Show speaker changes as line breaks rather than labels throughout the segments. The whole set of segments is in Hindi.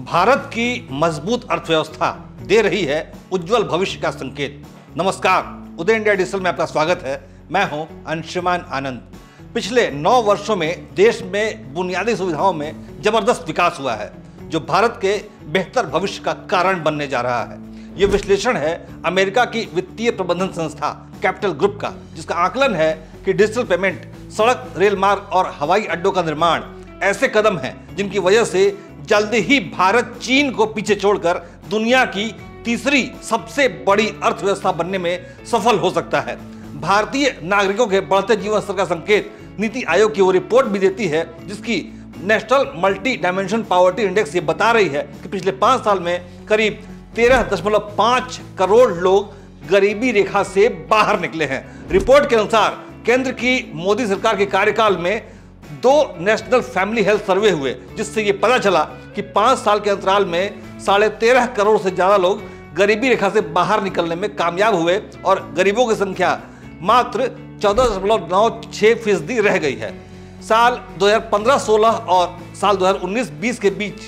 भारत की मजबूत अर्थव्यवस्था दे रही है उज्जवल भविष्य का संकेत। नमस्कार, उदय इंडिया डिजिटल में आपका स्वागत है। मैं हूं अंशुमान आनंद। पिछले 9 वर्षों में देश में बुनियादी सुविधाओं में जबरदस्त विकास हुआ है, जो भारत के बेहतर भविष्य का कारण बनने जा रहा है। ये विश्लेषण है अमेरिका की वित्तीय प्रबंधन संस्था कैपिटल ग्रुप का, जिसका आकलन है कि डिजिटल पेमेंट, सड़क, रेल मार्ग और हवाई अड्डों का निर्माण ऐसे कदम हैं जिनकी वजह से जल्दी ही भारत चीन को पीछे छोड़कर दुनिया की तीसरी सबसे बड़ी अर्थव्यवस्था बनने में सफल हो सकता है। भारतीय नागरिकों के बढ़ते जीवन स्तर का संकेत नीति आयोग की वो रिपोर्ट भी देती है, जिसकी national multi dimension poverty index ये बता रही है कि पिछले 5 साल में करीब 13.5 करोड़ लोग गरीबी रेखा से बाहर निकले हैं। रिपोर्ट के अनुसार केंद्र की मोदी सरकार के कार्यकाल में 2 नेशनल फैमिली हेल्थ सर्वे हुए, जिससे ये पता चला कि 5 साल के अंतराल में 13.5 करोड़ से ज्यादा लोग गरीबी रेखा से बाहर निकलने में कामयाब हुए और गरीबों की संख्या मात्र 14.96% रह गई है। साल 2015-16 और साल 2019-20 के बीच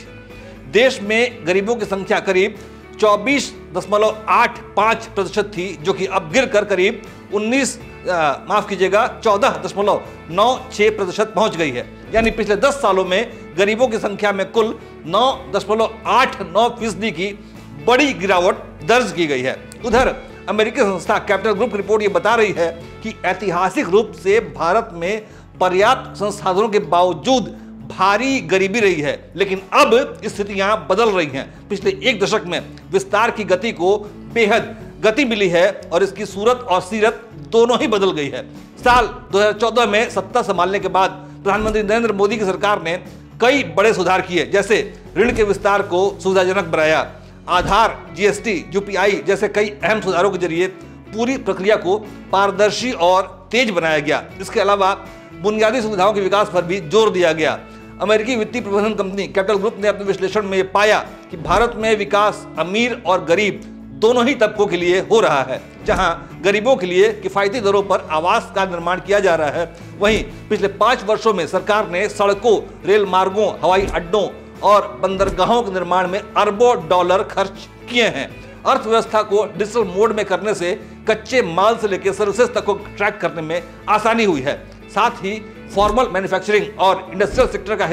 देश में गरीबों की संख्या करीब 24.85% थी, जो कि अब गिरकर करीब 14.96% पहुंच गई है। यानी पिछले 10 सालों में गरीबों की संख्या में कुल 9.89% की बड़ी गिरावट दर्ज की गई है। उधर अमेरिकी संस्था कैपिटल ग्रुप की रिपोर्ट ये बता रही है कि ऐतिहासिक रूप से भारत में पर्याप्त संसाधनों के बावजूद भारी गरीबी रही है, लेकिन अब स्थितियां बदल रही हैं। पिछले 1 दशक में विस्तार की गति को बेहद गति मिली है और इसकी सूरत और सीरत दोनों ही बदल गई है। साल 2014 में सत्ता संभालने के बाद प्रधानमंत्री नरेंद्र मोदी की सरकार ने कई बड़े सुधार किए, जैसे ऋण के विस्तार को सुविधाजनक बनाया, आधार, जीएसटी, यूपीआई जैसे कई अहम सुधारों के जरिए पूरी प्रक्रिया को पारदर्शी और तेज बनाया गया। इसके अलावा बुनियादी सुविधाओं के विकास पर भी जोर दिया गया। अमेरिकी वित्तीय प्रबंधन कंपनी कैपिटल ग्रुप ने अपने विश्लेषण में यह पाया कि भारत में विकास अमीर और गरीब दोनों ही तबकों के लिए हो रहा है। जहां गरीबों के लिए किफायती दरों पर आवास का निर्माण किया जा रहा है, वहीं पिछले 5 वर्षों में सरकार ने सड़कों, रेल मार्गों, हवाई अड्डों और बंदरगाहों के निर्माण में अरबों डॉलर खर्च किए हैं। अर्थव्यवस्था को डिजिटल मोड में करने से कच्चे माल से लेकर सर्विसेज तक को ट्रैक करने में आसानी हुई है। साथ ही फॉर्मल मैन्युफैक्चरिंग और इंडस्ट्रियल सेक्टर का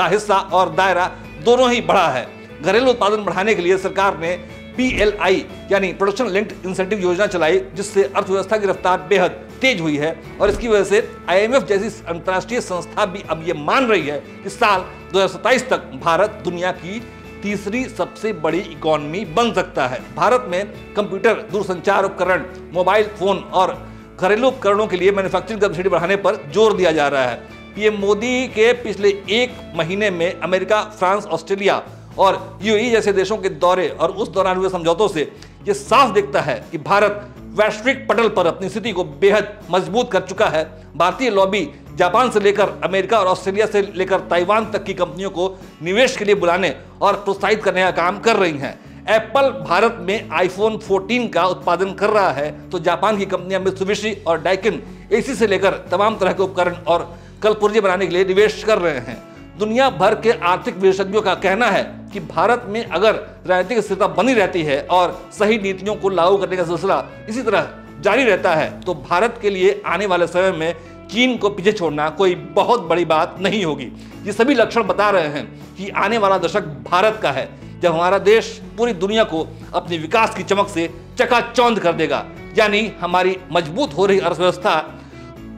हिस्सा और दायरा दोनों ही बढ़ा है। घरेलू उत्पादन बढ़ाने के लिए सरकार ने PLI यानी प्रोडक्शन लिंक्ड इंसेंटिव योजना चलाई, जिससे अर्थव्यवस्था की रफ्तार बेहद तेज हुई है और इसकी वजह से IMF जैसी अंतर्राष्ट्रीय संस्था भी अब ये मान रही है कि साल 2027 तक भारत दुनिया की तीसरी सबसे बड़ी इकोनॉमी बन सकता है। भारत में कंप्यूटर, दूरसंचार उपकरण, मोबाइल फोन और घरेलू उपकरणों के लिए मैन्युफैक्चरिंग कैपेसिटी बढ़ाने पर जोर दिया जा रहा है। पीएम मोदी के पिछले 1 महीने में अमेरिका, फ्रांस, ऑस्ट्रेलिया और UAE जैसे देशों के दौरे और उस दौरान हुए समझौतों से यह साफ दिखता है कि भारत वैश्विक पटल पर अपनी स्थिति को बेहद मजबूत कर चुका है। भारतीय लॉबी जापान से लेकर अमेरिका और ऑस्ट्रेलिया से लेकर ताइवान तक की कंपनियों को निवेश के लिए बुलाने और प्रोत्साहित करने का काम कर रही हैं। एप्पल भारत में iPhone 14 का उत्पादन कर रहा है, तो जापान की कंपनियां मित्सुबिशी और डाइकिन AC से लेकर तमाम तरह के उपकरण और कलपुर्जे बनाने के लिए निवेश कर रहे हैं। दुनिया भर के आर्थिक विशेषज्ञों का कहना है कि भारत में अगर राजनीतिक स्थिरता बनी रहती है और सही नीतियों को लागू करने का सिलसिला इसी तरह जारी रहता है, तो भारत के लिए आने वाले समय में चीन को पीछे छोड़ना कोई बहुत बड़ी बात नहीं होगी। ये सभी लक्षण बता रहे हैं कि आने वाला दशक भारत का है, जब हमारा देश पूरी दुनिया को अपनी विकास की चमक से चकाचौंध कर देगा। यानी हमारी मजबूत हो रही अर्थव्यवस्था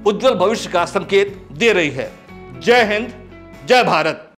उज्जवल भविष्य का संकेत दे रही है। जय हिंद, जय भारत।